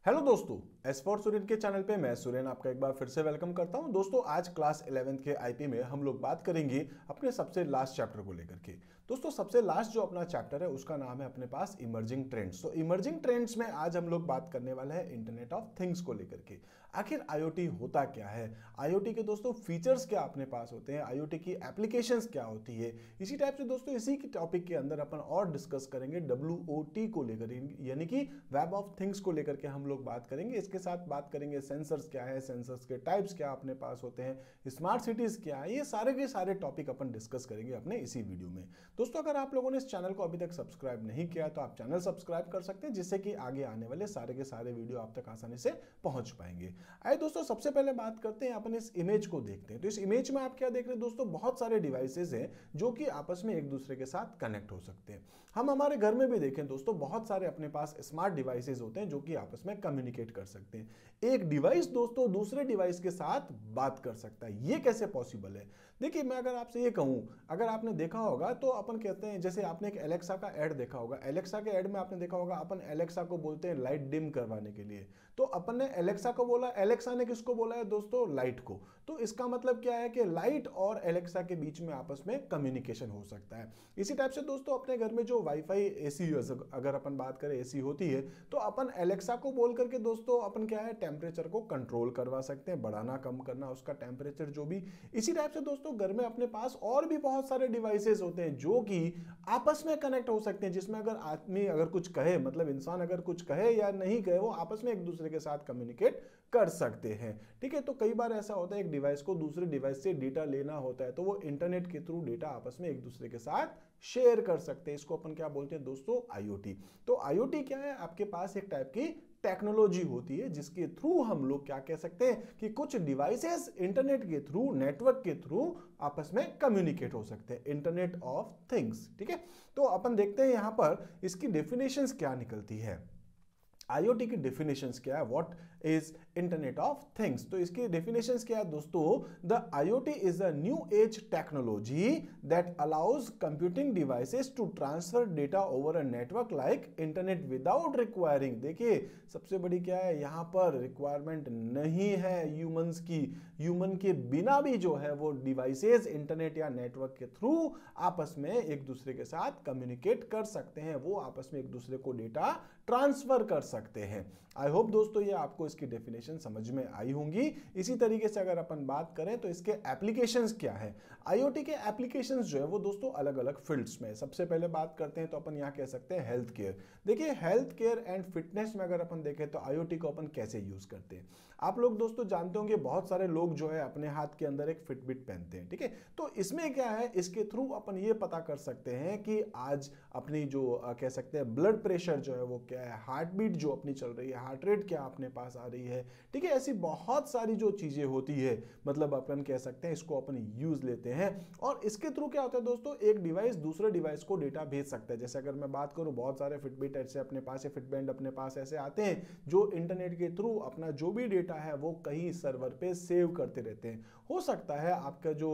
Hello दोस्तों, S for Suren के channel पे मैं सुरेन आपका एक बार फिर से वेलकम करता हूं। दोस्तों आज क्लास 11th के आईपी में हम लोग बात करेंगे अपने सबसे लास्ट चैप्टर को लेकर के। दोस्तों सबसे लास्ट जो अपना चैप्टर है उसका नाम है अपने पास इमर्जिंग ट्रेंड्स। तो इमर्जिंग ट्रेंड्स में आज हम लोग बात करने वाले हैं इंटरनेट ऑफ थिंग्स को लेकर के। आखिर आईओटी होता क्या है, आईओटी के दोस्तों फीचर्स क्या अपने पास होते हैं, आईओटी की एप्लीकेशंस क्या होती है। इसी टाइप से दोस्तों इसी के टॉपिक के अंदर अपन और डिस्कस करेंगे WOT को लेकर, यानी कि वेब ऑफ थिंग्स को लेकर के हम लोग बात करेंगे। इसके साथ बात करेंगे सेंसर्स क्या है, सेंसर्स के टाइप्स क्या अपने पास होते हैं, स्मार्ट सिटीज क्या है, ये सारे के सारे टॉपिक अपन डिस्कस करेंगे अपने इसी वीडियो में। दोस्तों अगर आप लोगों ने इस चैनल को अभी तक सब्सक्राइब नहीं किया तो आप चैनल सब्सक्राइब कर सकते हैं, जिससे कि आगे आने वाले सारे के सारे वीडियो आप तक आसानी से पहुंच पाएंगे। आइए दोस्तों सबसे पहले बात करते हैं, अपन इस इमेज को देखते हैं। तो इस इमेज में आप क्या देख रहे हैं दोस्तों, बहुत सारे डिवाइसेज हैं जो कि आपस में एक दूसरे के साथ कनेक्ट हो सकते हैं। हम हमारे घर में भी देखें दोस्तों, बहुत सारे अपने पास स्मार्ट डिवाइसेज होते हैं जो कि आपस में कम्युनिकेट कर सकते हैं। एक डिवाइस दोस्तों दूसरे डिवाइस के साथ बात कर सकता है, ये कैसे पॉसिबल है। देखिए मैं अगर आपसे ये कहूं, अगर आपने देखा होगा तो अपन कहते हैं, जैसे आपने एक एलेक्सा का ऐड देखा होगा, एलेक्सा के ऐड में आपने देखा होगा अपन एलेक्सा को बोलते हैं लाइट डिम करवाने के लिए। तो अपन ने एलेक्सा को बोला, एलेक्सा ने किसको बोला है दोस्तों, लाइट को। तो इसका मतलब क्या है कि लाइट और एलेक्सा के बीच में आपस में कम्युनिकेशन हो सकता है। इसी टाइप से दोस्तों अपने घर में जो वाईफाई एसी, अगर अपन बात करें एसी होती है, तो अपन एलेक्सा को बोल करके दोस्तों अपन क्या है टेम्परेचर को कंट्रोल करवा सकते हैं, बढ़ाना कम करना उसका टेम्परेचर जो भी। इसी टाइप से दोस्तों घर में अपने पास और भी बहुत सारे डिवाइसेस होते हैं जो कि आपस में कनेक्ट हो सकते हैं, जिसमें अगर आदमी अगर कुछ कहे, मतलब इंसान अगर कुछ कहे या नहीं कहे, वो आपस में एक दूसरे के साथ कम्युनिकेट कर सकते हैं। ठीक है, तो कई बार ऐसा होता है एक डिवाइस को दूसरे डिवाइस से डेटा लेना होता है, तो वो इंटरनेट के थ्रू डेटा आपस में एक दूसरे के साथ शेयर कर सकते हैं। इसको अपन क्या बोलते हैं दोस्तों, आईओटी। तो आईओटी क्या है, आपके पास एक टाइप की टेक्नोलॉजी होती है जिसके थ्रू हम लोग क्या कह सकते हैं कि कुछ डिवाइसेस इंटरनेट के थ्रू, नेटवर्क के थ्रू आपस में कम्युनिकेट हो सकते हैं, इंटरनेट ऑफ थिंग्स। ठीक है, तो अपन देखते हैं यहां पर इसकी डेफिनेशंस क्या निकलती है। आईओटी की डेफिनेशंस क्या है, what is internet of things. तो इसकी डेफिनेशंस क्या है दोस्तों, the IoT is a new age technology that allows computing devices to transfer data over a network like internet without requiring. देखिए सबसे बड़ी क्या है, यहां पर रिक्वायरमेंट नहीं है ह्यूमंस की, ह्यूमन के बिना भी जो है वो डिवाइसेस इंटरनेट या नेटवर्क के थ्रू आपस में एक दूसरे के साथ कम्युनिकेट कर सकते हैं, वो आपस में एक दूसरे को डेटा ट्रांसफर कर सकते हैं। आई होप दोस्तों ये आपको इसकी डेफिनेशन समझ में आई होंगी। इसी तरीके से अगर अपन बात करें तो इसके एप्लीकेशंस क्या है। आईओटी के एप्लीकेशंस जो है वो दोस्तों अलग अलग फील्ड्स में। सबसे पहले बात करते हैं तो अपन यहां कह सकते हैं हेल्थ केयर। देखिए हेल्थ केयर एंड फिटनेस में अगर अपन देखें तो आईओटी को अपन कैसे यूज करते हैं। आप लोग दोस्तों जानते होंगे बहुत सारे लोग जो है अपने हाथ के अंदर एक फिटबिट पहनते हैं। ठीक है, तो इसमें क्या है, इसके थ्रू अपन ये पता कर सकते हैं कि आज अपनी जो कह सकते हैं ब्लड प्रेशर जो है वो क्या है, हार्ट बीट जो अपनी चल रही है, हार्ट रेट क्या अपने पास आ रही है। ठीक है, ऐसी बहुत सारी जो चीजें होती है, मतलब अपन कह सकते हैं इसको अपन यूज लेते हैं। और इसके थ्रू क्या होता है दोस्तों, एक डिवाइस दूसरे डिवाइस को डेटा भेज सकता है। जैसे अगर मैं बात करूं, बहुत सारे फिटबिट ऐसे अपने पास है, फिटबैंड अपने पास ऐसे आते हैं जो इंटरनेट के थ्रू अपना जो भी डेटा है वो कहीं सर्वर पे सेव करते रहते हैं। हो सकता है आपका जो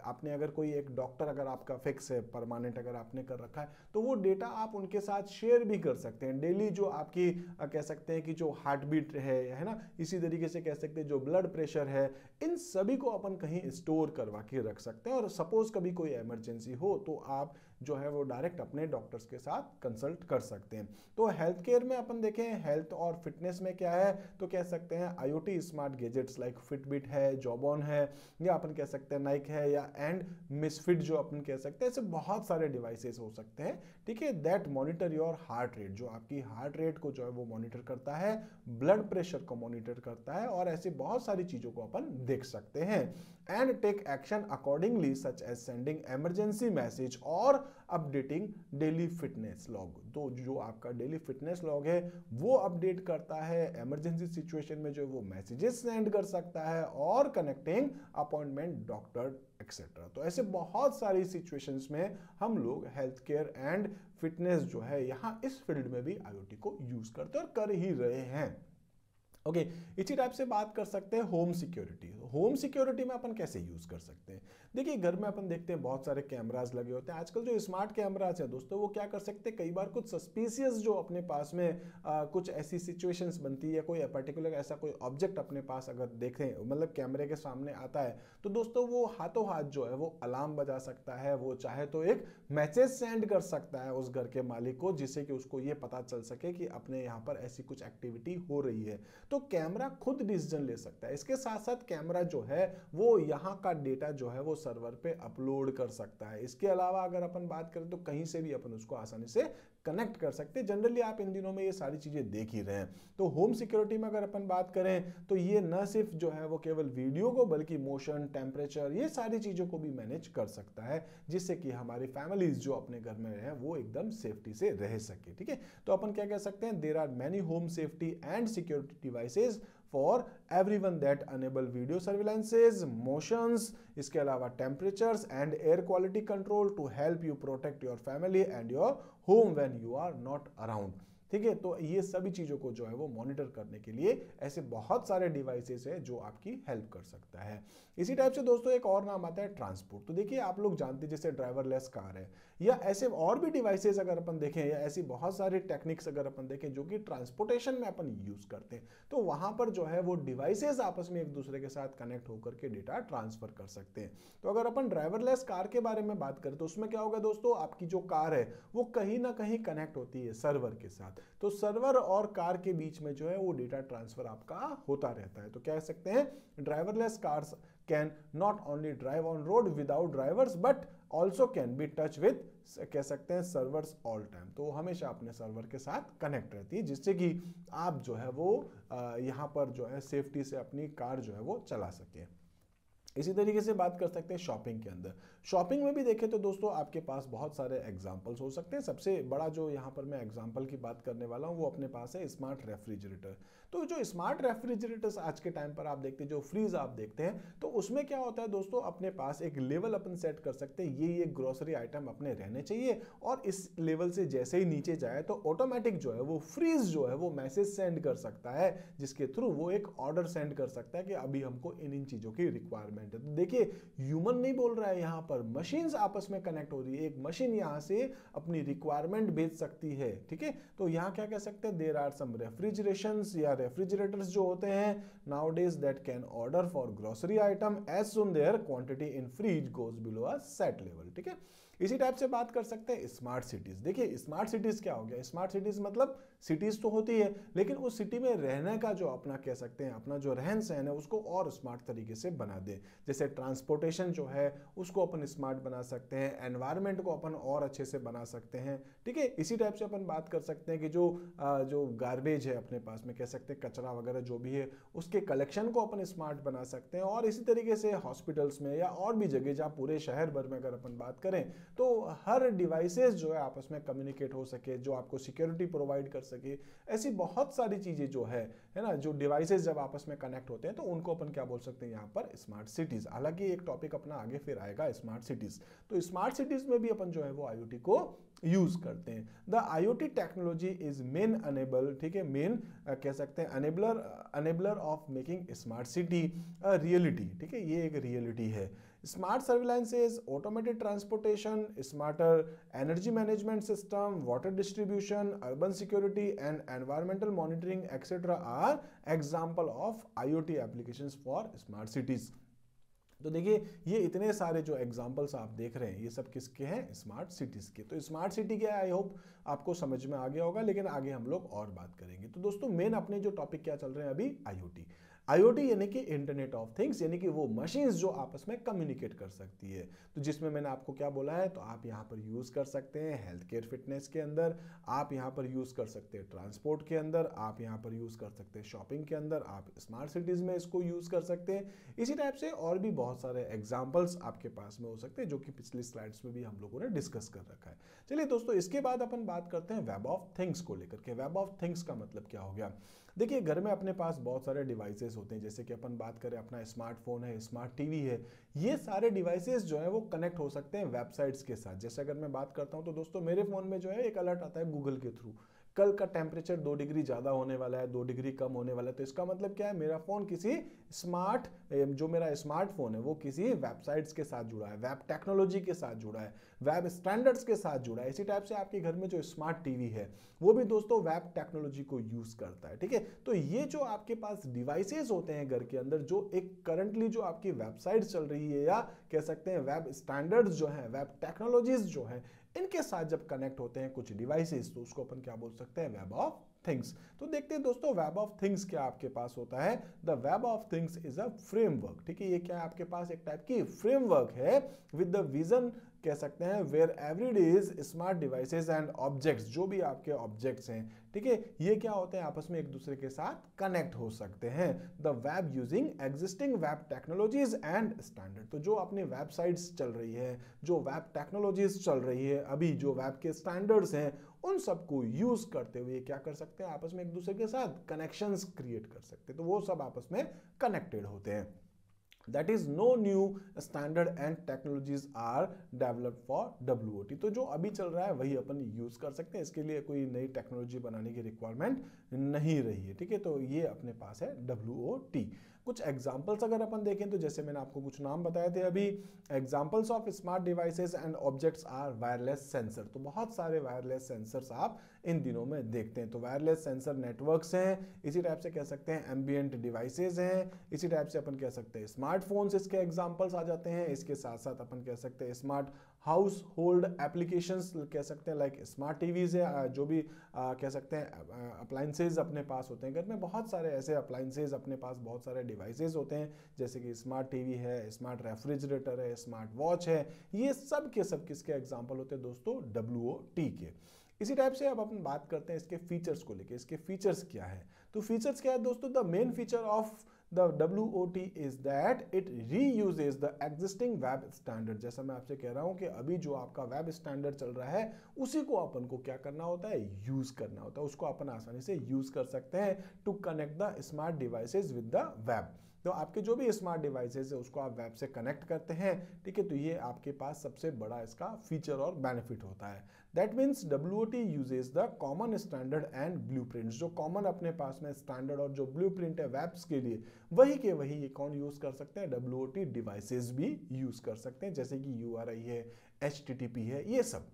आपने अगर कोई एक डॉक्टर अगर आपका फिक्स है, परमानेंट अगर आपने कर रखा है, तो वो डेटा आप उनके साथ शेयर भी कर सकते हैं। डेली जो आपकी कह सकते हैं कि जो हार्ट बीट है ना, इसी तरीके से कह सकते हैं जो ब्लड प्रेशर है, इन सभी को अपन कहीं स्टोर करवा के रख सकते हैं। और सपोज कभी कोई इमरजेंसी हो तो आप जो है वो डायरेक्ट अपने डॉक्टर्स के साथ कंसल्ट कर सकते हैं। तो हेल्थ केयर में अपन देखें, हेल्थ और फिटनेस में क्या है, तो कह सकते हैं IoT smart gadgets like Fitbit है, जॉबॉन है, या अपन कह सकते हैं नाइक है, या एंड मिसफिट जो अपन कह सकते हैं, ऐसे बहुत सारे डिवाइसेस हो सकते हैं। ठीक है, that monitor your heart rate, जो आपकी हार्ट रेट को जो है वो मॉनिटर करता है, ब्लड प्रेशर को मॉनिटर करता है, और ऐसी बहुत सारी चीजों को अपन देख सकते हैं। And take action accordingly such as sending emergency message और अपडेटिंग डेली फिटनेस लॉग। तो जो आपका डेली फिटनेस लॉग है वो अपडेट करता है, इमरजेंसी सिचुएशन में जो वो मैसेजेस सेंड कर सकता है, और कनेक्टिंग अपॉइंटमेंट डॉक्टर एक्सेट्रा। तो ऐसे बहुत सारी सिचुएशंस में हम लोग हेल्थ केयर एंड फिटनेस जो है यहां इस फील्ड में भी आईओटी को यूज करते हैं और कर ही रहे हैं। ओके इसी टाइप से बात कर सकते हैं होम सिक्योरिटी। होम सिक्योरिटी में अपन कैसे यूज कर सकते हैं? देखिए घर में अपन देखते हैं बहुत सारे कैमरास लगे होते हैं। आजकल जो स्मार्ट कैमरास हैं दोस्तों, वो क्या कर सकते हैं, कई बार कुछ सस्पिशियस जो अपने पास में कुछ ऐसी सिचुएशंस बनती है, कोई पर्टिकुलर ऐसा कोई ऑब्जेक्ट अपने पास अगर देखें, मतलब कैमरे के सामने आता है, तो दोस्तों वो हाथों हाथ जो है वो अलार्म बजा सकता है। वो चाहे तो एक मैसेज सेंड कर सकता है उस घर के मालिक को, जिससे कि उसको ये पता चल सके कि अपने यहाँ पर ऐसी कुछ एक्टिविटी हो रही है। तो कैमरा खुद डिसीजन ले सकता है। इसके साथ साथ कैमरा जो है वो यहाँ का डेटा जो है वो सर्वर पे अपलोड कर सकता है। इसके अलावा अगर अपन बात करें तो कहीं से भी अपन उसको आसानी से कनेक्ट कर सकते हैं। जनरली आप इन दिनों में ये सारी चीजें देख ही रहे हैं। तो होम सिक्योरिटी में अगर अपन बात करें तो ये न सिर्फ जो है वो केवल वीडियो को, बल्कि मोशन, टेम्परेचर, ये सारी चीजों को भी मैनेज कर सकता है, जिससे कि हमारी फैमिलीज जो अपने घर में रहे वो एकदम सेफ्टी से रह सके। ठीक है, तो अपन क्या कह सकते हैं, there are many home safety and security devices for everyone that enable video surveillances, motions, इसके अलावा temperatures and air quality control to help you protect your family and your home when you are not around. ठीक है, तो ये सभी चीजों को जो है वो मॉनिटर करने के लिए ऐसे बहुत सारे डिवाइसेस है जो आपकी हेल्प कर सकता है। इसी टाइप से दोस्तों एक और नाम आता है ट्रांसपोर्ट। तो देखिए आप लोग जानते हैं जैसे ड्राइवरलेस कार है, या ऐसे और भी डिवाइसेस अगर अपन देखें, या ऐसी बहुत सारी टेक्निक्स अगर अपन देखें जो कि ट्रांसपोर्टेशन में अपन यूज करते हैं, तो वहां पर जो है वो डिवाइसेस आपस में एक दूसरे के साथ कनेक्ट होकर के डेटा ट्रांसफर कर सकते हैं। तो अगर अपन ड्राइवरलेस कार के बारे में बात करें तो उसमें क्या होगा दोस्तों, आपकी जो कार है वो कहीं ना कहीं कनेक्ट होती है सर्वर के साथ। तो सर्वर और कार के बीच में जो है वो डेटा ट्रांसफर आपका होता रहता है। तो कह सकते हैं driverless cars can not only drive on road without drivers but also can be touch with, कह सकते हैं, सर्वर्स ऑल टाइम। तो हमेशा अपने सर्वर के साथ कनेक्ट रहती है, जिससे कि आप जो है वो यहाँ पर जो है सेफ्टी से अपनी कार जो है वो चला सके। इसी तरीके से बात कर सकते हैं शॉपिंग के अंदर। शॉपिंग में भी देखें तो दोस्तों आपके पास बहुत सारे एग्जांपल्स हो सकते हैं। सबसे बड़ा जो यहाँ पर मैं एग्जांपल की बात करने वाला हूँ वो अपने पास है स्मार्ट रेफ्रिजरेटर। तो जो स्मार्ट रेफ्रिजरेटर्स आज के टाइम पर आप देखते हैं, जो फ्रीज आप देखते हैं, तो उसमें क्या होता है दोस्तों, अपने पास एक लेवल अपन सेट कर सकते हैं, ये ग्रोसरी आइटम अपने रहने चाहिए, और इस लेवल से जैसे ही नीचे जाए तो ऑटोमेटिक जो है वो फ्रीज जो है वो मैसेज सेंड कर सकता है, जिसके थ्रू वो एक ऑर्डर सेंड कर सकता है कि अभी हमको इन चीजों की रिक्वायरमेंट है। तो देखिए ह्यूमन नहीं बोल रहा है, यहाँ पर मशीन्स आपस में कनेक्ट हो रही है। एक मशीन यहाँ से अपनी रिक्वायरमेंट भेज सकती है। ठीक है, तो यहाँ क्या कह सकते हैं, देयर आर सम रेफ्रिजरेशंस या रेफ्रिजरेटर्स जो होते हैं nowadays that can order for grocery item as soon their quantity in fridge goes below a set level. ठीक है, इसी टाइप से बात कर सकते हैं स्मार्ट सिटीज। देखिए स्मार्ट सिटीज क्या हो गया, स्मार्ट सिटीज मतलब सिटीज तो होती है, लेकिन उस सिटी में रहने का जो अपना कह सकते हैं अपना जो रहन सहन है उसको और स्मार्ट तरीके से बना दे। जैसे ट्रांसपोर्टेशन जो है उसको अपन स्मार्ट बना सकते हैं, एनवायरनमेंट को अपन और अच्छे से बना सकते हैं। ठीक है, इसी टाइप से अपन बात कर सकते हैं कि जो गार्बेज है अपने पास में, कह सकते हैं कचरा वगैरह जो भी है, उसके कलेक्शन को अपन स्मार्ट बना सकते हैं। और इसी तरीके से हॉस्पिटल्स में या और भी जगह जहाँ पूरे शहर भर में अगर अपन बात करें तो हर डिवाइसेस जो है आपस में कम्युनिकेट हो सके, जो आपको सिक्योरिटी प्रोवाइड कर सके। ऐसी बहुत सारी चीजें जो है ना, जो डिवाइसेस जब आपस में कनेक्ट होते हैं तो उनको अपन क्या बोल सकते हैं यहाँ पर स्मार्ट सिटीज। हालांकि एक टॉपिक अपना आगे फिर आएगा स्मार्ट सिटीज। तो स्मार्ट सिटीज में भी अपन जो है वो IoT को यूज करते हैं। The IoT technology is main enable, ठीक है, मेन कह सकते हैं enabler of making smart city a reality. ठीक है, ये एक रियलिटी है। Smart surveillances, automated transportation, smarter energy management system, water distribution, urban security and environmental monitoring etcetera are example of IoT applications for smart cities. तो देखिए ये इतने सारे जो एग्जांपल्स आप देख रहे हैं ये सब किसके हैं, स्मार्ट सिटीज के। तो स्मार्ट सिटी क्या है, आई होप आपको समझ में आ गया होगा, लेकिन आगे हम लोग और बात करेंगे। तो दोस्तों मेन अपने जो टॉपिक क्या चल रहे हैं अभी, IoT यानी कि इंटरनेट ऑफ थिंग्स, यानी कि वो मशीन्स जो आपस में कम्युनिकेट कर सकती है। तो जिसमें मैंने आपको क्या बोला है, तो आप यहाँ पर यूज कर सकते हैं हेल्थ केयर फिटनेस के अंदर, आप यहाँ पर यूज कर सकते हैं ट्रांसपोर्ट के अंदर, आप यहाँ पर यूज कर सकते हैं शॉपिंग के अंदर, आप स्मार्ट सिटीज में इसको यूज कर सकते हैं। इसी टाइप से और भी बहुत सारे एग्जाम्पल्स आपके पास में हो सकते हैं जो कि पिछली स्लाइड्स में भी हम लोगों ने डिस्कस कर रखा है। चलिए दोस्तों इसके बाद अपन बात करते हैं वेब ऑफ थिंग्स को लेकर के। वेब ऑफ थिंग्स का मतलब क्या हो गया, देखिए घर में अपने पास बहुत सारे डिवाइसेस होते हैं, जैसे कि अपन बात करें अपना स्मार्टफोन है, स्मार्ट टीवी है, ये सारे डिवाइसेस जो है वो कनेक्ट हो सकते हैं वेबसाइट्स के साथ। जैसे अगर मैं बात करता हूं तो दोस्तों मेरे फोन में जो है एक अलर्ट आता है गूगल के थ्रू, कल का टेम्परेचर 2 डिग्री ज़्यादा होने वाला है, 2 डिग्री कम होने वाला है, तो इसका मतलब क्या है, मेरा फ़ोन किसी जो मेरा स्मार्टफोन है वो किसी वेबसाइट्स के साथ जुड़ा है, वेब टेक्नोलॉजी के साथ जुड़ा है, वेब स्टैंडर्ड्स के साथ जुड़ा है। इसी टाइप से आपके घर में जो स्मार्ट टीवी है वो भी दोस्तों वेब टेक्नोलॉजी को यूज़ करता है, ठीक है। तो ये जो आपके पास डिवाइसेस होते हैं घर के अंदर, जो एक करंटली जो आपकी वेबसाइट चल रही है या कह सकते हैं वेब स्टैंडर्ड्स जो है, वेब टेक्नोलॉजीज जो है, इनके साथ जब कनेक्ट होते हैं कुछ डिवाइसेस, तो उसको अपन क्या बोल सकते हैं, वेब ऑफ थिंग्स। तो देखते हैं दोस्तों वेब ऑफ थिंग्स क्या आपके पास होता है। The web of things is a framework, ठीक है। ये क्या है आपके पास, एक टाइप की फ्रेमवर्क है विद द विजन, कह सकते हैं, where everyday smart devices and objects, जो भी आपके ऑब्जेक्ट्स हैं, ठीक है, ये क्या होते हैं, आपस में एक दूसरे के साथ कनेक्ट हो सकते हैं। The web using existing web technologies and standard, तो जो अपनी वेबसाइट्स चल रही है, जो वेब टेक्नोलॉजीज चल रही है अभी, जो वेब के स्टैंडर्ड्स हैं, उन सबको यूज करते हुए क्या कर सकते हैं, आपस में एक दूसरे के साथ कनेक्शंस क्रिएट कर सकते हैं, तो वो सब आपस में कनेक्टेड होते हैं। That is no new standard and technologies are developed for WOT। तो जो अभी चल रहा है वही अपन यूज कर सकते हैं, इसके लिए कोई नई टेक्नोलॉजी बनाने की रिक्वायरमेंट नहीं रही है, ठीक है। तो ये अपने पास है WOT। कुछ एग्जांपल्स अगर अपन देखें तो जैसे मैंने आपको कुछ नाम बताए थे अभी, examples of smart devices and objects are wireless sensor. तो बहुत सारे वायरलेस सेंसर्स आप इन दिनों में देखते हैं। तो वायरलेस सेंसर नेटवर्क्स हैं, इसी टाइप से कह सकते हैं एम्बियंट डिवाइसेज हैं, इसी टाइप से अपन कह सकते हैं स्मार्टफोन्स इसके एग्जांपल्स आ जाते हैं। इसके साथ साथ अपन कह सकते हैं स्मार्ट हाउस होल्ड एप्लीकेशंस कह सकते हैं, लाइक स्मार्ट टीवीज है, जो भी कह सकते हैं अप्लाइंसेज अपने पास होते हैं घर में, बहुत सारे ऐसे अप्लाइंसेज अपने पास, बहुत सारे डिवाइसेज होते हैं, जैसे कि स्मार्ट टीवी है, स्मार्ट रेफ्रिजरेटर है, स्मार्ट वॉच है, ये सब के सब किसके एग्जाम्पल होते हैं दोस्तों, WOT के। इसी टाइप से अब अपन बात करते हैं इसके फीचर्स को लेके, इसके फीचर्स क्या है। तो फीचर्स क्या है दोस्तों, the main feature of the WOT is that it reuses the existing web standard। जैसा मैं आपसे कह रहा हूं कि अभी जो आपका वेब स्टैंडर्ड चल रहा है उसी को अपन को क्या करना होता है, यूज करना होता है, उसको अपन आसानी से यूज कर सकते हैं to connect the smart devices with the web. तो आपके जो भी स्मार्ट डिवाइसेस है उसको आप वेब से कनेक्ट करते हैं, ठीक है, तो ये आपके पास सबसे बड़ा इसका फीचर और बेनिफिट होता है। That means WOT uses the common standard and blueprints, जो कॉमन अपने पास में स्टैंडर्ड और जो ब्लूप्रिंट है वेब्स के लिए, वही के वही ये कौन यूज कर सकते हैं, WOT डिवाइसेस भी यूज कर सकते हैं, जैसे कि URI है, HTTP है, ये सब,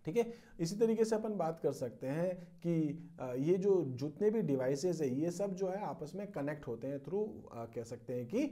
ठीक है। इसी तरीके से अपन बात कर सकते हैं कि ये जो जितने भी डिवाइसेस है ये सब जो है आपस में कनेक्ट होते हैं थ्रू कह सकते हैं कि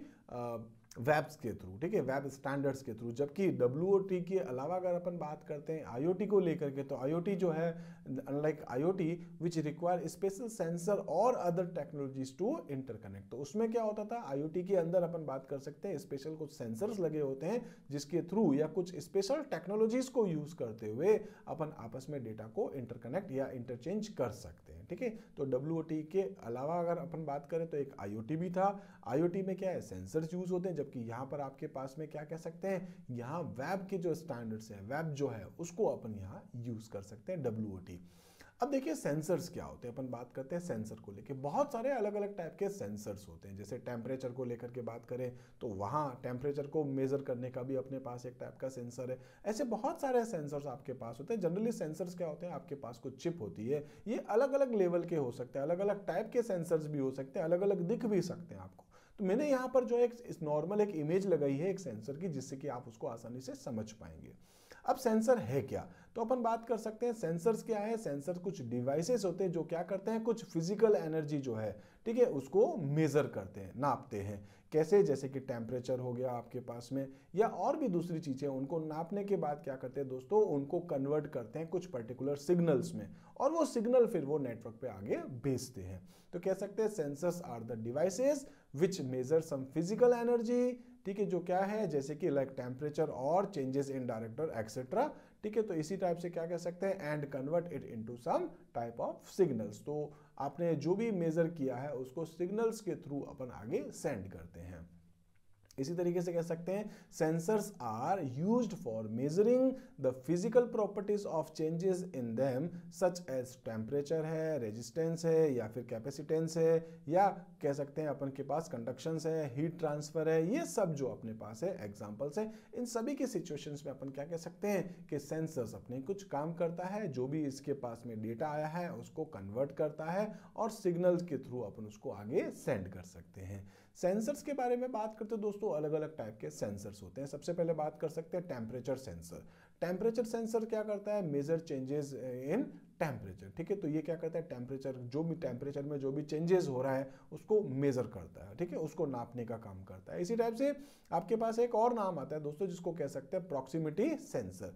वेब्स के थ्रू, ठीक है, वेब स्टैंडर्ड्स के थ्रू। जबकि WOT के अलावा अगर अपन बात करते हैं IoT को लेकर के, तो IoT जो है unlike IoT which require special sensor और अदर टेक्नोलॉजीज टू इंटरकनेक्ट। तो उसमें क्या होता था, IoT के अंदर अपन बात कर सकते हैं स्पेशल कुछ सेंसर्स लगे होते हैं जिसके थ्रू या कुछ स्पेशल टेक्नोलॉजीज को यूज करते हुए अपन आपस में डेटा को इंटरकनेक्ट या इंटरचेंज कर सकते हैं, ठीक है। तो WOT के अलावा अगर अपन बात करें तो एक IoT भी था। IoT में क्या है, सेंसर्स यूज होते हैं, जबकि यहाँ पर आपके पास में क्या कह सकते हैं, यहाँ वेब के जो स्टैंडर्ड्स हैं, वेब जो है उसको अपन यहाँ यूज कर सकते हैं WOT। अब देखिए सेंसर्स क्या होते हैं, अपन बात करते हैं सेंसर को लेके। बहुत सारे अलग अलग टाइप के सेंसर्स होते हैं, जैसे टेम्परेचर को लेकर के बात करें तो वहाँ टेम्परेचर को मेजर करने का भी अपने पास एक टाइप का सेंसर है। ऐसे बहुत सारे सेंसर्स आपके पास होते हैं। जनरली सेंसर्स क्या होते हैं, आपके पास कुछ चिप होती है, ये अलग अलग लेवल के हो सकते हैं, अलग अलग टाइप के सेंसर्स भी हो सकते हैं, अलग अलग दिख भी सकते हैं आपको। तो मैंने यहाँ पर जो एक नॉर्मल एक इमेज लगाई है एक सेंसर की, जिससे कि आप उसको आसानी से समझ पाएंगे। अब सेंसर है क्या, तो अपन बात कर सकते हैं सेंसर्स क्या है। सेंसर कुछ डिवाइसेस होते हैं जो क्या करते हैं, कुछ फिजिकल एनर्जी जो है, ठीक है, उसको मेजर करते हैं, नापते हैं। कैसे, जैसे कि टेम्परेचर हो गया आपके पास में, या और भी दूसरी चीजें, उनको नापने के बाद क्या करते हैं दोस्तों, उनको कन्वर्ट करते हैं कुछ पर्टिकुलर सिग्नल्स में, और वो सिग्नल फिर वो नेटवर्क पे आगे भेजते हैं। तो कह सकते हैं sensors are the devices which measure some physical energy, ठीक है, जो क्या है, जैसे कि लाइक टेम्परेचर और चेंजेस इन डायरेक्टर एक्सेट्रा, ठीक है। तो इसी टाइप से क्या कह सकते हैं, and convert it into some type of signals. तो आपने जो भी मेजर किया है उसको सिग्नल्स के थ्रू अपन आगे सेंड करते हैं। इसी तरीके से कह सकते हैं sensors are used for measuring the physical properties of changes in them such as temperature है, रेजिस्टेंस है, या फिर कैपेसिटेंस है, या कह सकते हैं अपन के पास कंडक्शंस है, हीट ट्रांसफर है। ये सब जो अपने पास है एग्जांपल्स है। इन सभी के सिचुएशंस में अपन क्या कह सकते हैं कि सेंसर्स अपने कुछ काम करता है, जो भी इसके पास में डेटा आया है उसको कन्वर्ट करता है और सिग्नल्स के थ्रू अपन उसको आगे सेंड कर सकते हैं। सेंसर्स के बारे में बात करते हैं दोस्तों, अलग अलग टाइप के सेंसर्स होते हैं। सबसे पहले बात कर सकते हैं टेम्परेचर सेंसर। टेम्परेचर सेंसर क्या करता है, मेजर चेंजेस इन टेम्परेचर। ठीक है, तो ये क्या करता है, टेम्परेचर जो भी टेम्परेचर में जो भी चेंजेस हो रहा है उसको मेजर करता है। ठीक है, उसको नापने का काम करता है। इसी टाइप से आपके पास एक और नाम आता है दोस्तों जिसको कह सकते हैं प्रॉक्सिमिटी सेंसर।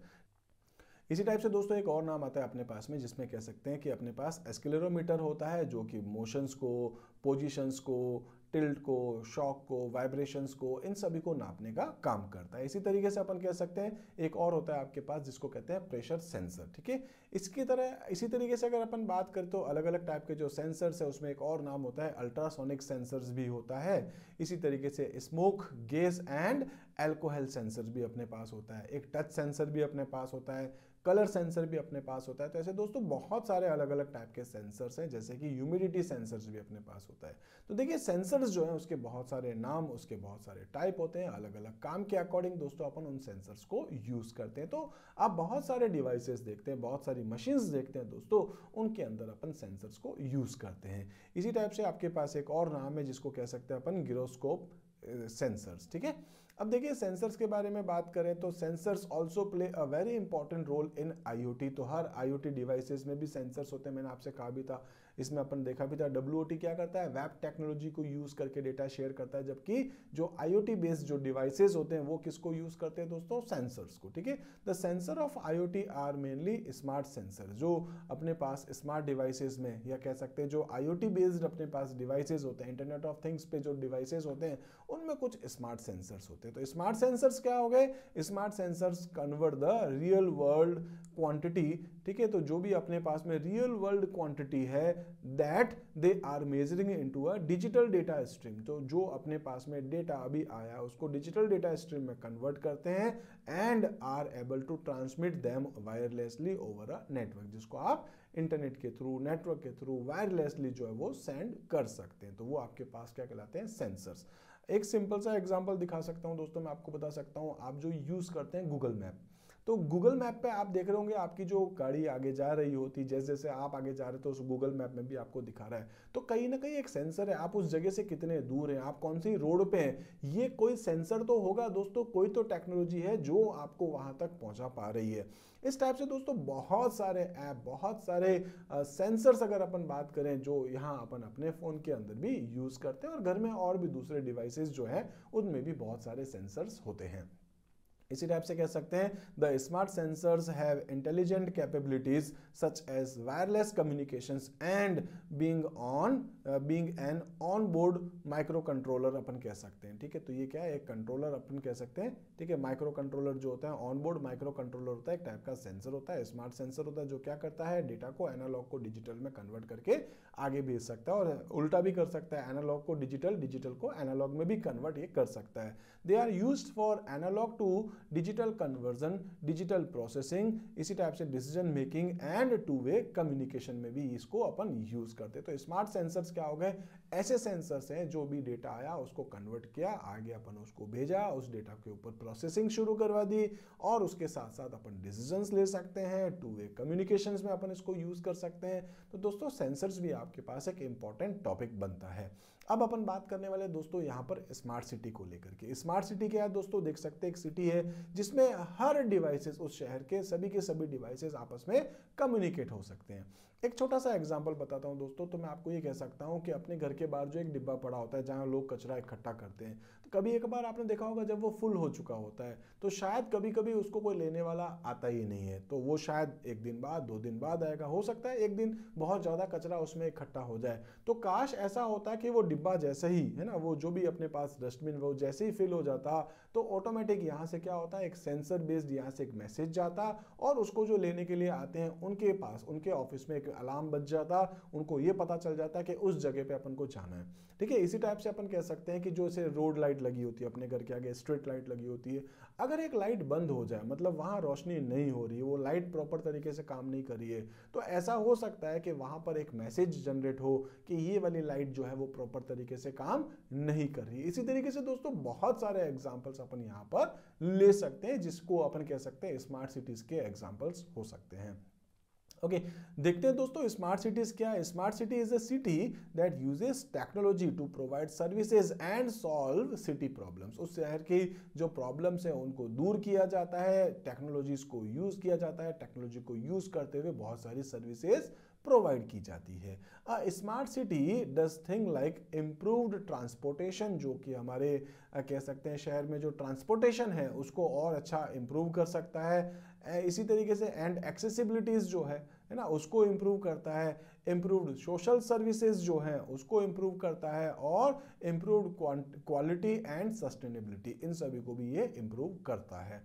इसी टाइप से दोस्तों एक और नाम आता है अपने पास में जिसमें कह सकते हैं कि अपने पास एक्सेलेरोमीटर होता है, जो कि मोशंस को, पोजीशंस को, टिल्ट को, शॉक को, वाइब्रेशंस को, इन सभी को नापने का काम करता है। इसी तरीके से अपन कह सकते हैं एक और होता है आपके पास जिसको कहते हैं प्रेशर सेंसर। ठीक है, इसी तरीके से अगर अपन बात करें तो अलग अलग टाइप के जो सेंसर्स है उसमें एक और नाम होता है अल्ट्रासोनिक सेंसर्स भी होता है। इसी तरीके से smoke, gas and alcohol sensors भी अपने पास होता है। एक टच सेंसर भी अपने पास होता है, कलर सेंसर भी अपने पास होता है। तो ऐसे दोस्तों बहुत सारे अलग अलग टाइप के सेंसर्स हैं, जैसे कि ह्यूमिडिटी सेंसर्स भी अपने पास होता है। तो देखिए सेंसर्स जो है उसके बहुत सारे नाम, उसके बहुत सारे टाइप होते हैं। अलग अलग काम के अकॉर्डिंग दोस्तों अपन उन सेंसर्स को यूज करते हैं। तो आप बहुत सारे डिवाइसेस देखते हैं, बहुत सारी मशीन्स देखते हैं दोस्तों, उनके अंदर अपन सेंसर्स को यूज करते हैं। इसी टाइप से आपके पास एक और नाम है जिसको कह सकते हैं अपन गिरोस्कोप सेंसर्स। ठीक है, अब देखिए सेंसर्स के बारे में बात करें तो sensors also play a very important role in IoT. तो हर आईओटी डिवाइसेस में भी सेंसर्स होते हैं, मैंने आपसे कहा भी था, इसमें अपन देखा भी था। डब्ल्यूओटी क्या करता है, वेब टेक्नोलॉजी को यूज करके डेटा शेयर करता है, जबकि जो आईओटी बेस्ड जो डिवाइसेस होते हैं वो किसको यूज करते हैं दोस्तों, सेंसर्स को। ठीक है, the sensor of IoT are mainly smart sensor. जो अपने पास स्मार्ट डिवाइसेस में, या कह सकते हैं जो आईओटी बेस्ड अपने पास डिवाइसेस होते हैं, इंटरनेट ऑफ थिंग्स पे जो डिवाइसेस होते हैं उनमें कुछ स्मार्ट सेंसर्स होते हैं। तो स्मार्ट सेंसर्स क्या हो गए, smart sensors convert the real world quantity. ठीक है, तो जो भी अपने पास में रियल वर्ल्ड क्वांटिटी है that they are measuring into a digital data stream. तो जो अपने पास में डेटा अभी आया उसको डिजिटल डेटा स्ट्रीम में कन्वर्ट करते हैं and are able to transmit them wirelessly over a network, जिसको आप इंटरनेट के थ्रू, नेटवर्क के थ्रू वायरलेसली जो है वो सेंड कर सकते हैं। तो वो आपके पास क्या कहलाते हैं, सेंसर्स। एक सिंपल सा एग्जांपल दिखा सकता हूं दोस्तों, मैं आपको बता सकता हूं, आप जो यूज करते हैं गूगल मैप। तो गूगल मैप पे आप देख रहे होंगे आपकी जो गाड़ी आगे जा रही होती, जैसे जैसे आप आगे जा रहे हो तो उस गूगल मैप में भी आपको दिखा रहा है। तो कहीं ना कहीं एक सेंसर है, आप उस जगह से कितने दूर हैं, आप कौन सी रोड पे हैं, ये कोई सेंसर तो होगा दोस्तों, कोई तो टेक्नोलॉजी है जो आपको वहां तक पहुंचा पा रही है। इस टाइप से दोस्तों बहुत सारे ऐप, बहुत सारे सेंसर्स अगर अपन बात करें जो यहाँ अपन अपने फोन के अंदर भी यूज करते हैं, और घर में और भी दूसरे डिवाइसेस जो है उनमें भी बहुत सारे सेंसर्स होते हैं। इसी टाइप से कह सकते हैं the smart sensors have intelligent capabilities such as wireless communications and being an on board micro controller अपन कह सकते हैं। ठीक है, तो ये क्या है, एक कंट्रोलर अपन कह सकते हैं। ठीक है, माइक्रो कंट्रोलर जो होता है, ऑन बोर्ड माइक्रो कंट्रोलर होता है, एक टाइप का सेंसर होता है, स्मार्ट सेंसर होता है, जो क्या करता है, डेटा को एनालॉग को डिजिटल में कन्वर्ट करके आगे भेज सकता है, और उल्टा भी कर सकता है, एनालॉग को डिजिटल, डिजिटल को एनालॉग में भी कन्वर्ट ये कर सकता है। They are used for analog to digital conversion, digital processing, इसी टाइप से decision making and two way communication में भी इसको अपन यूज करते हैं। तो स्मार्ट सेंसर्स क्या हो गए, ऐसे सेंसर्स हैं जो भी डेटा आया उसको कन्वर्ट किया, आगे अपन उसको भेजा, उस डेटा के ऊपर प्रोसेसिंग शुरू करवा दी, और उसके साथ साथ अपन डिसीजंस ले सकते हैं, टू वे कम्युनिकेशंस में अपन इसको यूज कर सकते हैं। तो दोस्तों सेंसर्स भी आपके पास एक इंपॉर्टेंट टॉपिक बनता है। अब अपन बात करने वाले दोस्तों यहाँ पर स्मार्ट सिटी को लेकर के। स्मार्ट सिटी क्या है दोस्तों, देख सकते हैं एक सिटी है जिसमें हर डिवाइसेस, उस शहर के सभी डिवाइसेस आपस में कम्युनिकेट हो सकते हैं। एक छोटा सा एग्जांपल बताता हूं दोस्तों, तो मैं आपको ये कह सकता हूं कि अपने घर के बाहर जो एक डिब्बा पड़ा होता है जहां लोग कचरा इकट्ठा करते हैं, तो कभी एक बार आपने देखा होगा जब वो फुल हो चुका होता है तो शायद कभी कभी उसको कोई लेने वाला आता ही नहीं है, तो वो शायद एक दिन बाद, 2 दिन बाद आएगा, हो सकता है एक दिन बहुत ज्यादा कचरा उसमें इकट्ठा हो जाए। तो काश ऐसा होता कि वो डिब्बा जैसे ही है ना, वो जो भी अपने पास डस्टबिन वो जैसे ही फिल हो जाता तो ऑटोमेटिक यहाँ से क्या होता है, एक सेंसर बेस्ड यहाँ से एक मैसेज जाता, और उसको जो लेने के लिए आते हैं उनके पास, उनके ऑफिस में एक एक अलार्म बज जाता, उनको ये पता चल जाता कि उस जगह पे अपन को जाना है। ठीक है, इसी टाइप से अपन कह सकते हैं कि जो ऐसे रोड लाइट लगी होती है अपने घर के आगे, स्ट्रीट लाइट लगी होती है, अगर एक लाइट बंद हो जाए, मतलब वहां रोशनी नहीं हो रही है, वो लाइट प्रॉपर तरीके से काम नहीं कर रही है, तो ऐसा हो सकता है कि वहां पर एक मैसेज जनरेट हो कि ये वाली लाइट जो है वो प्रॉपर तरीके से काम नहीं कर रही है। इसी तरीके से दोस्तों बहुत सारे एग्जांपल्स अपन यहाँ पर ले सकते हैं, जिसको अपन कह सकते हैं स्मार्ट सिटीज के एग्जांपल्स हो सकते हैं। ओके, देखते हैं दोस्तों स्मार्ट सिटीज क्या है। Smart city is a city that uses technology to provide services and solve city problems. उस शहर की जो प्रॉब्लम्स है उनको दूर किया जाता है, टेक्नोलॉजीज को यूज किया जाता है, टेक्नोलॉजी को यूज करते हुए बहुत सारी सर्विसेज प्रोवाइड की जाती है। Smart city does thing like improved transportation, जो कि हमारे कह सकते हैं शहर में जो ट्रांसपोर्टेशन है उसको और अच्छा इम्प्रूव कर सकता है। इसी तरीके से एंड एक्सेसिबिलिटीज जो है ना, उसको इम्प्रूव करता है। इम्प्रूव्ड सोशल सर्विसेज जो है उसको इम्प्रूव करता है, और इम्प्रूव्ड क्वालिटी एंड सस्टेनेबिलिटी, इन सभी को भी ये इम्प्रूव करता है।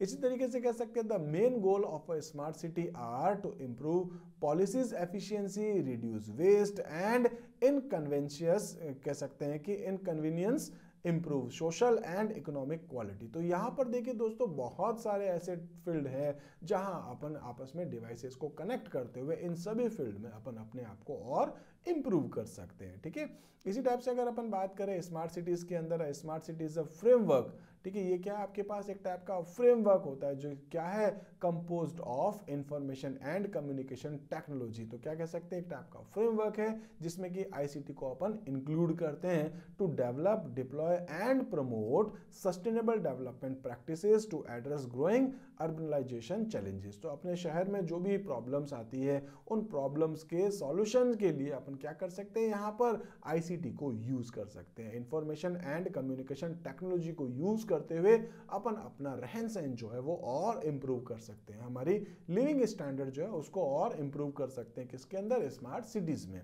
इसी तरीके से कह सकते हैं the main goal of a smart city are to improve policies efficiency, reduce waste and inconveniences, कह सकते हैं कि inconvenience, improve social and economic quality. तो यहाँ पर देखिए दोस्तों बहुत सारे ऐसे फील्ड है जहाँ अपन आपस में डिवाइसेस को कनेक्ट करते हुए इन सभी फील्ड में अपन अपने आप को और इम्प्रूव कर सकते हैं। ठीक है, इसी टाइप से अगर अपन बात करें स्मार्ट सिटीज के अंदर, स्मार्ट सिटीज अ फ्रेमवर्क। ठीक है, ये क्या है, आपके पास एक टाइप का फ्रेमवर्क होता है जो क्या है, composed of information and communication technology. तो क्या कह सकते हैं, एक टाइप का फ्रेमवर्क है जिसमें कि आईसीटी को अपन इंक्लूड करते हैं to develop, deploy and promote sustainable development practices to address growing urbanisation challenges. तो अपने शहर में जो भी प्रॉब्लम्स आती है उन प्रॉब्लम्स के सॉल्यूशन के लिए अपन क्या कर सकते हैं, यहाँ पर आईसीटी को यूज कर सकते हैं। इंफॉर्मेशन एंड कम्युनिकेशन टेक्नोलॉजी को यूज करते हुए अपन अपना रहन सहन जो है वो और इम्प्रूव कर सकते हैं, हमारी लिविंग स्टैंडर्ड जो है उसको और इम्प्रूव कर सकते हैं, किसके अंदर, स्मार्ट सिटीज में।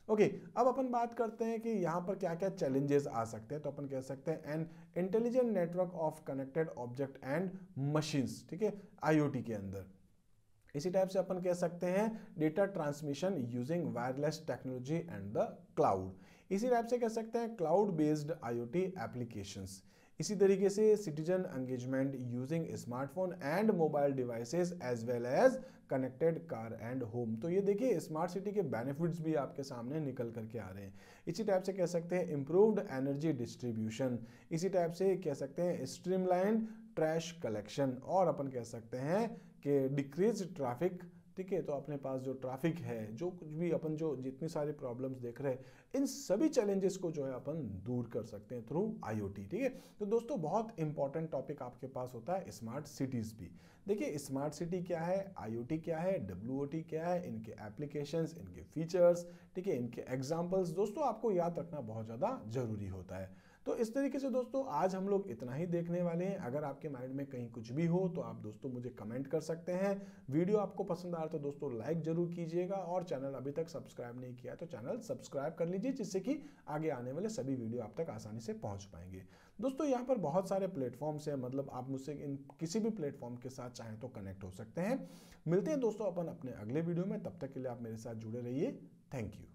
ओके, अब अपन बात करते हैं कि यहाँ पर क्या क्या चैलेंजेस आ सकते हैं। तो अपन कह सकते हैं an intelligent network of connected object and machines. ठीक है, आईओटी के अंदर। इसी टाइप से अपन कह सकते हैं data transmission using wireless technology and the cloud. इसी टाइप से कह सकते हैं क्लाउड बेस्ड आईओटी एप्लीकेशंस। इसी तरीके से citizen engagement using smartphone and mobile devices as well as connected car and home. तो ये देखिए स्मार्ट सिटी के बेनिफिट्स भी आपके सामने निकल करके आ रहे हैं। इसी टाइप से कह सकते हैं इम्प्रूव्ड एनर्जी डिस्ट्रीब्यूशन। इसी टाइप से कह सकते हैं स्ट्रीमलाइंड ट्रैश कलेक्शन, और अपन कह सकते हैं कि डिक्रीज ट्रैफिक। ठीक है, तो अपने पास जो ट्रैफिक है, जो कुछ भी अपन जो जितनी सारी प्रॉब्लम्स देख रहे हैं, इन सभी चैलेंजेस को जो है अपन दूर कर सकते हैं थ्रू आईओटी। ठीक है, तो दोस्तों बहुत इंपॉर्टेंट टॉपिक आपके पास होता है स्मार्ट सिटीज भी। देखिए स्मार्ट सिटी क्या है, आईओटी क्या है, डब्ल्यूओटी क्या है, इनके एप्लीकेशंस, इनके फीचर्स, ठीक है, इनके एग्जांपल्स दोस्तों आपको याद रखना बहुत ज़्यादा जरूरी होता है। तो इस तरीके से दोस्तों आज हम लोग इतना ही देखने वाले हैं। अगर आपके माइंड में कहीं कुछ भी हो तो आप दोस्तों मुझे कमेंट कर सकते हैं। वीडियो आपको पसंद आया तो दोस्तों लाइक जरूर कीजिएगा, और चैनल अभी तक सब्सक्राइब नहीं किया तो चैनल सब्सक्राइब कर लीजिए, जिससे कि आगे आने वाले सभी वीडियो आप तक आसानी से पहुंच पाएंगे। दोस्तों यहाँ पर बहुत सारे प्लेटफॉर्म्स हैं, मतलब आप मुझसे इन किसी भी प्लेटफॉर्म के साथ चाहें तो कनेक्ट हो सकते हैं। मिलते हैं दोस्तों अपन अपने अगले वीडियो में, तब तक के लिए आप मेरे साथ जुड़े रहिए। Thank you.